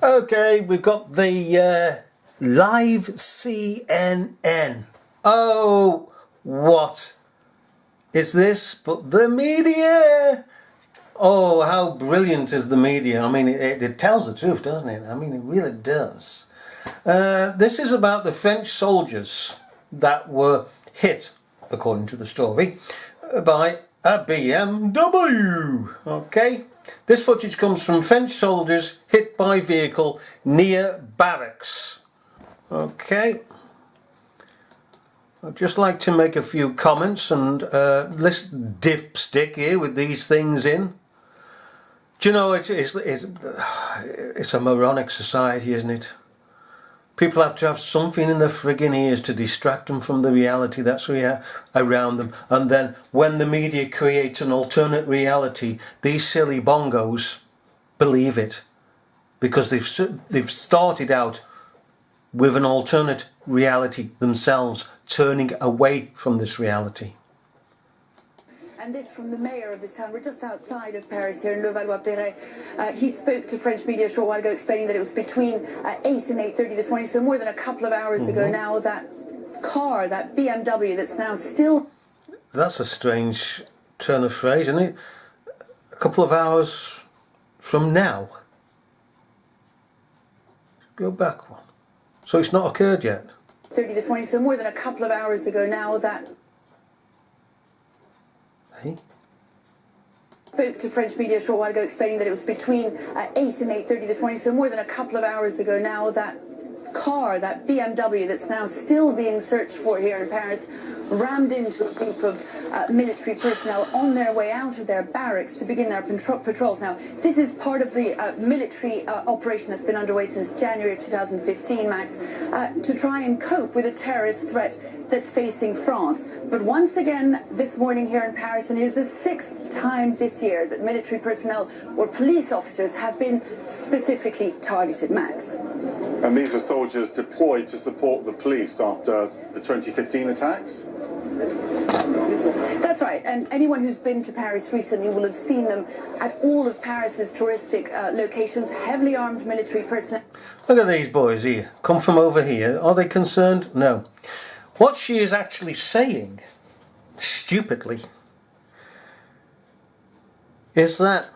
Okay, we've got the live CNN. Oh, what is this but the media? Oh, how brilliant is the media. I mean, it tells the truth, doesn't it? I mean, it really does. This is about the French soldiers that were hit, according to the story, by a BMW. Okay? This footage comes from French soldiers hit by vehicle near barracks. Okay. I'd just like to make a few comments and this dipstick here with these things in. Do you know, it's a moronic society, isn't it? People have to have something in their friggin' ears to distract them from the reality that's around them. And then when the media creates an alternate reality, these silly bongos believe it. Because they've started out with an alternate reality themselves, turning away from this reality. And this from the mayor of this town. We're just outside of Paris here in Levallois-Perret. He spoke to French media a short while ago, explaining that it was between 8 and 8:30 this morning, so more than a couple of hours ago now, that car, that BMW that's now still... That's a strange turn of phrase, isn't it? A couple of hours from now. Go back one. So it's not occurred yet? 30 this morning, so more than a couple of hours ago now, that... Hey? Spoke to French media a short while ago, explaining that it was between 8 and 8:30 this morning, so more than a couple of hours ago now, that car, that BMW that's now still being searched for here in Paris, rammed into a group of military personnel on their way out of their barracks to begin their patrols. Now, this is part of the military operation that's been underway since January of 2015, Max, to try and cope with a terrorist threat that's facing France. But once again, this morning here in Paris, and it is the 6th time this year that military personnel or police officers have been specifically targeted, Max. And these were soldiers deployed to support the police after the 2015 attacks? That's right, and anyone who's been to Paris recently will have seen them at all of Paris's touristic locations, heavily armed military personnel. Look at these boys here, come from over here. Are they concerned? No. What she is actually saying, stupidly, is that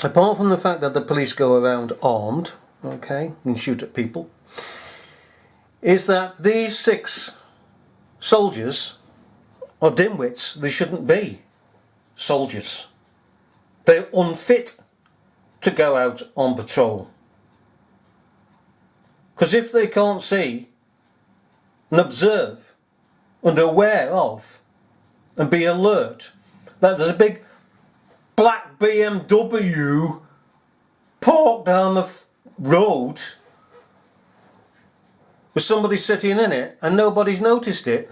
apart from the fact that the police go around armed, okay, and shoot at people, is that these 6 soldiers are dimwits. They shouldn't be soldiers. They're unfit to go out on patrol. Because if they can't see and observe and aware of and be alert that there's a big black BMW parked down the road with somebody sitting in it and nobody's noticed it,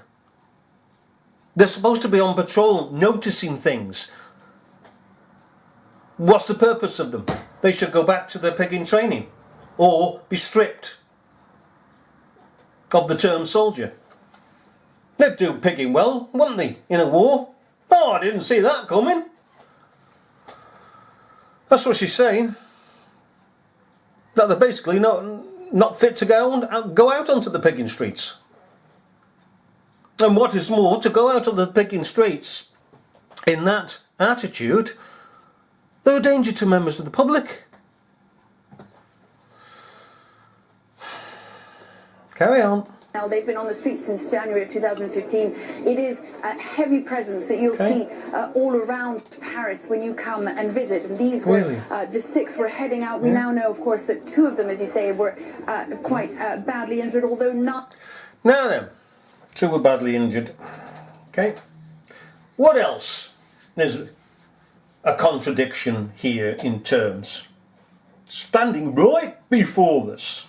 they're supposed to be on patrol noticing things. What's the purpose of them? They should go back to their pigging training or be stripped of the term soldier. They'd do pigging well, wouldn't they, in a war? Oh, I didn't see that coming. That's what she's saying. That they're basically not fit to go out onto the pigging streets. And what is more, to go out on the pigging streets in that attitude, they're a danger to members of the public. Carry on. Now, they've been on the streets since January of 2015. It is a heavy presence that you'll see all around Paris when you come and visit. And these were, the 6 were heading out. We now know, of course, that 2 of them, as you say, were quite badly injured, although not... Now then, 2 were badly injured. Okay. What else? There's a contradiction here in terms. Standing right before us.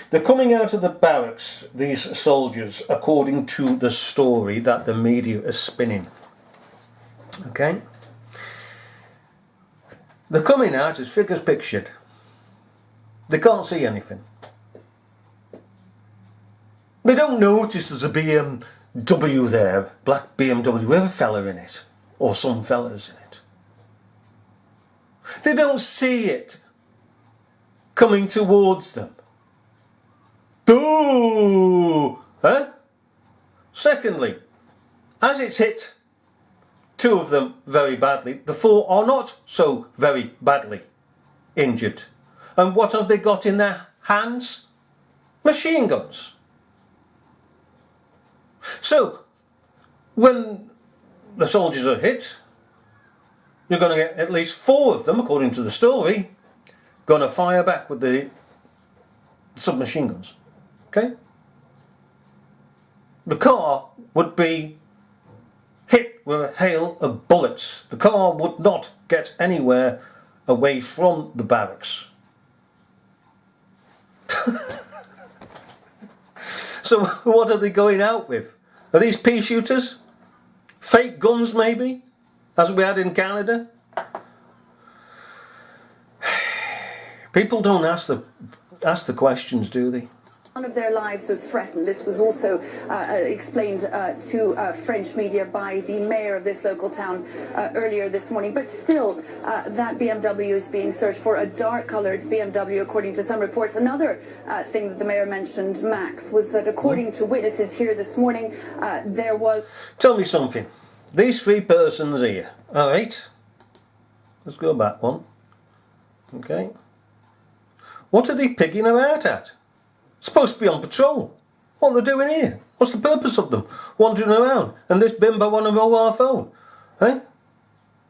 They're coming out of the barracks, these soldiers, according to the story that the media is spinning. Okay? They're coming out as figures pictured. They can't see anything. They don't notice there's a BMW there, black BMW with a fella in it, or some fellas in it. They don't see it coming towards them. Ooh! Huh? Secondly, as it's hit two of them very badly, the four are not so very badly injured. And what have they got in their hands? Machine guns. So, when the soldiers are hit, you're going to get at least four of them, according to the story, going to fire back with the submachine guns. Okay? The car would be hit with a hail of bullets. The car would not get anywhere away from the barracks. So what are they going out with? Are these pea shooters? Fake guns maybe? As we had in Canada? People don't ask the questions, do they? None of their lives was threatened. This was also explained to French media by the mayor of this local town earlier this morning. But still, that BMW is being searched for, a dark-coloured BMW, according to some reports. Another thing that the mayor mentioned, Max, was that according to witnesses here this morning, there was... Tell me something. These three persons here, all right? Let's go back one. Okay. What are they pigging about at? Supposed to be on patrol. What are they doing here? What's the purpose of them wandering around? And this bimbo on a mobile phone, eh?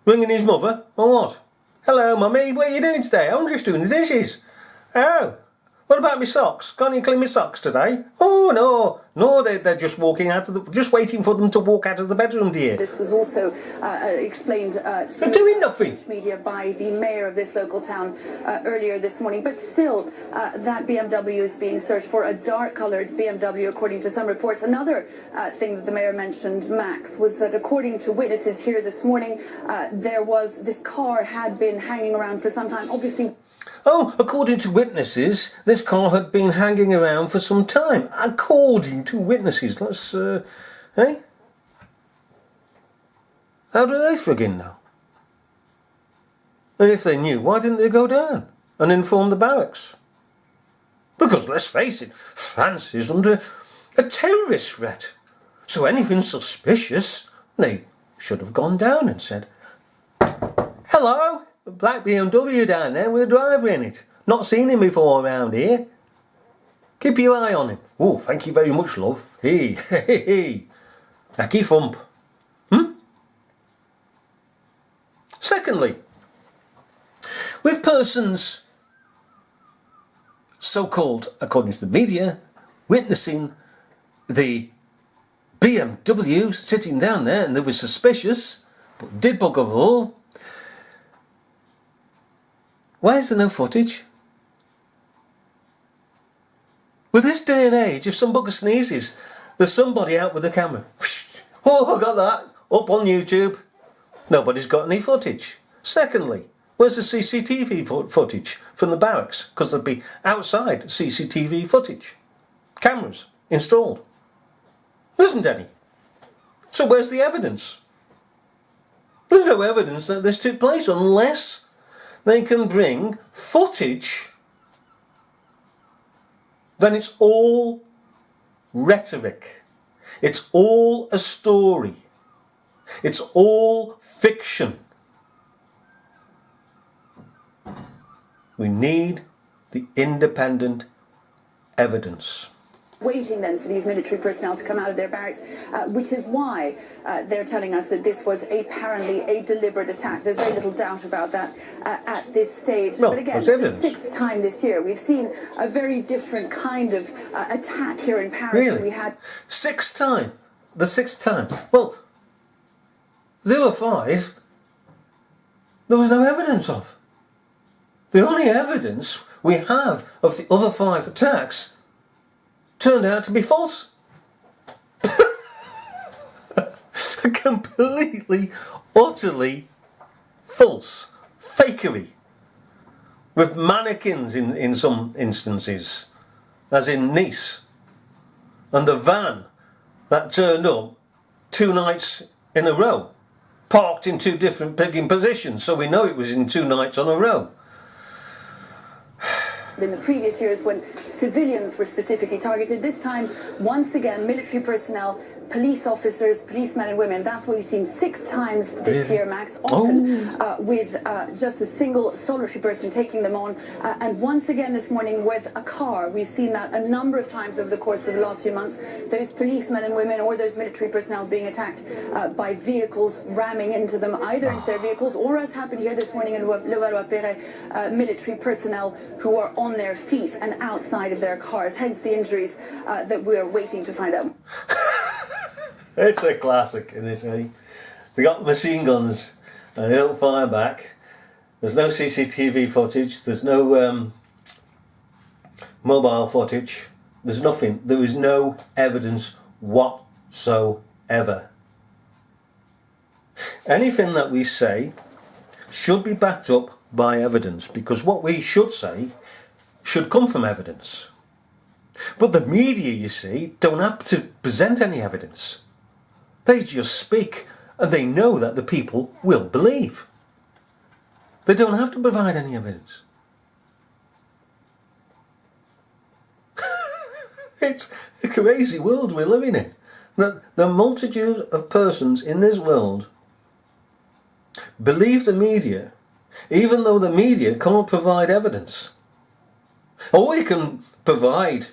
Ringing his mother or what? Hello, mummy. What are you doing today? I'm just doing the dishes. Oh, what about my socks? Can't you clean my socks today? Oh no, they're just walking out of just waiting for them to walk out of the bedroom, dear. This was also explained they're doing nothing. Media by the mayor of this local town earlier this morning. But still, that BMW is being searched for, a dark-coloured BMW, according to some reports. Another thing that the mayor mentioned, Max, was that according to witnesses here this morning, this car had been hanging around for some time. Obviously. Oh, according to witnesses, this car had been hanging around for some time. According to witnesses, let's, eh? How do they friggin' know? And if they knew, why didn't they go down and inform the barracks? Because, let's face it, France is under a terrorist threat. So anything suspicious, they should have gone down and said, hello? A black BMW down there with a driver in it. Not seen him before around here. Keep your eye on him. Oh, thank you very much, love. Hey, hey, hey. Nacky thump. Secondly, with persons so-called, according to the media, witnessing the BMW sitting down there and they were suspicious, but did bugger all. Why is there no footage? With this day and age, if some bugger sneezes, there's somebody out with a camera. Oh, I got that. Up on YouTube. Nobody's got any footage. Secondly, where's the CCTV footage from the barracks? Because there'd be outside CCTV footage. Cameras installed. There isn't any. So where's the evidence? There's no evidence that this took place unless they can bring footage. Then it's all rhetoric. It's all a story. It's all fiction. We need the independent evidence. Waiting then for these military personnel to come out of their barracks, which is why they're telling us that this was apparently a deliberate attack. There's very little doubt about that at this stage. Well, but again, the sixth time this year, we've seen a very different kind of attack here in Paris. Really? We had Sixth time? The sixth time? Well, there were five there was no evidence of. The only evidence we have of the other five attacks turned out to be false. Completely, utterly false. Fakery. With mannequins in some instances, as in Nice. And the van that turned up 2 nights in a row parked in 2 different pigging positions, so we know it was in 2 nights on a row. In the previous years when civilians were specifically targeted, this time, once again, military personnel, police officers, policemen and women. That's what we've seen 6 times this year, Max, often with just a single solitary person taking them on. And once again this morning with a car. We've seen that a number of times over the course of the last few months. Those policemen and women or those military personnel being attacked by vehicles, ramming into them, either into their vehicles or, as happened here this morning in Levallois-Perret, military personnel who are on their feet and outside of their cars. Hence the injuries that we're waiting to find out. It's a classic, isn't it, eh? They got machine guns and they don't fire back. There's no CCTV footage, there's no mobile footage, there's nothing. There is no evidence whatsoever. Anything that we say should be backed up by evidence, because what we should say should come from evidence. But the media, you see, don't have to present any evidence. They just speak, and they know that the people will believe. They don't have to provide any evidence. It's a crazy world we're living in. The multitude of persons in this world believe the media, even though the media can't provide evidence. Or you can provide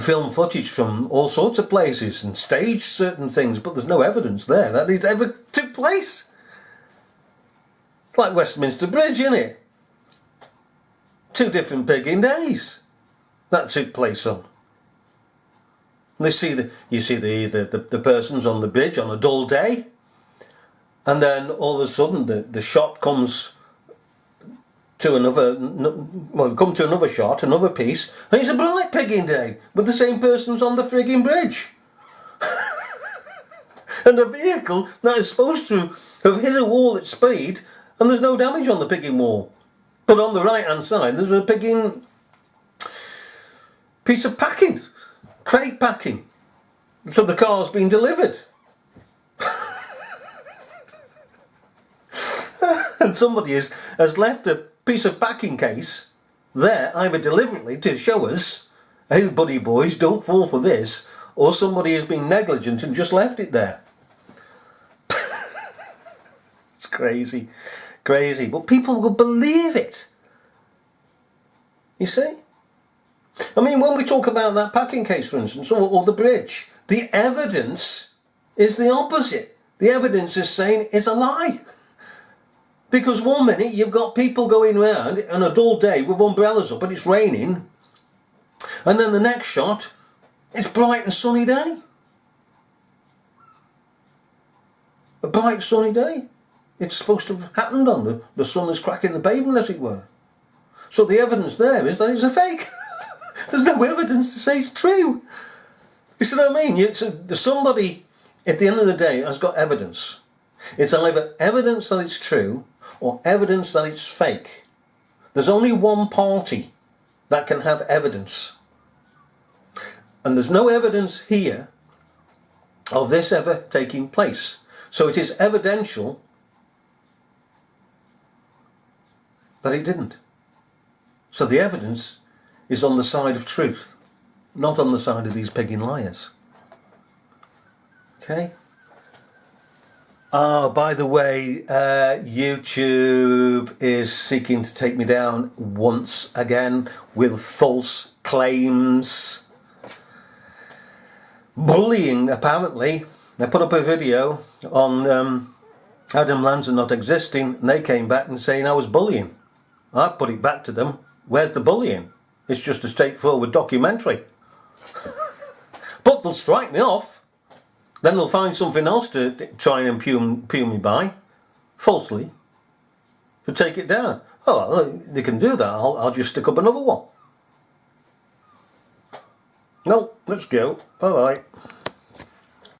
film footage from all sorts of places and stage certain things, but there's no evidence there that it ever took place. It's like Westminster Bridge, isn't it? 2 different pigging days that took place on. And you see the persons on the bridge on a dull day, and then all of a sudden the shot comes to another, well, come to another shot, another piece, and it's a bright pigging day with the same persons on the frigging bridge. And a vehicle that is supposed to have hit a wall at speed, and there's no damage on the pigging wall. But on the right hand side there's a pigging piece of packing, crate packing. So the car's been delivered. And somebody has left a piece of packing case there, either deliberately to show us, hey buddy boys, don't fall for this, or somebody has been negligent and just left it there. It's crazy, crazy, but people will believe it. You see? I mean, when we talk about that packing case, for instance, or the bridge, the evidence is the opposite. The evidence is saying it's a lie. Because one minute you've got people going around on a dull day with umbrellas up and it's raining, and then the next shot, it's bright and sunny day. A bright sunny day. It's supposed to have happened on the sun is cracking the pavement, as it were. So the evidence there is that it's a fake. There's no evidence to say it's true. You see what I mean? Somebody, at the end of the day, has got evidence. It's either evidence that it's true or evidence that it's fake. There's only one party that can have evidence. And there's no evidence here of this ever taking place. So it is evidential that it didn't. So the evidence is on the side of truth, not on the side of these pigging liars. Okay? By the way, YouTube is seeking to take me down once again with false claims. Bullying, apparently. I put up a video on Adam Lanza not existing, and they came back and saying I was bullying. I put it back to them. Where's the bullying? It's just a straightforward documentary. But they'll strike me off. Then they'll find something else to try and impugn me by, falsely, to take it down. Oh, well, they can do that. I'll just stick up another one. No, let's go. Bye-bye.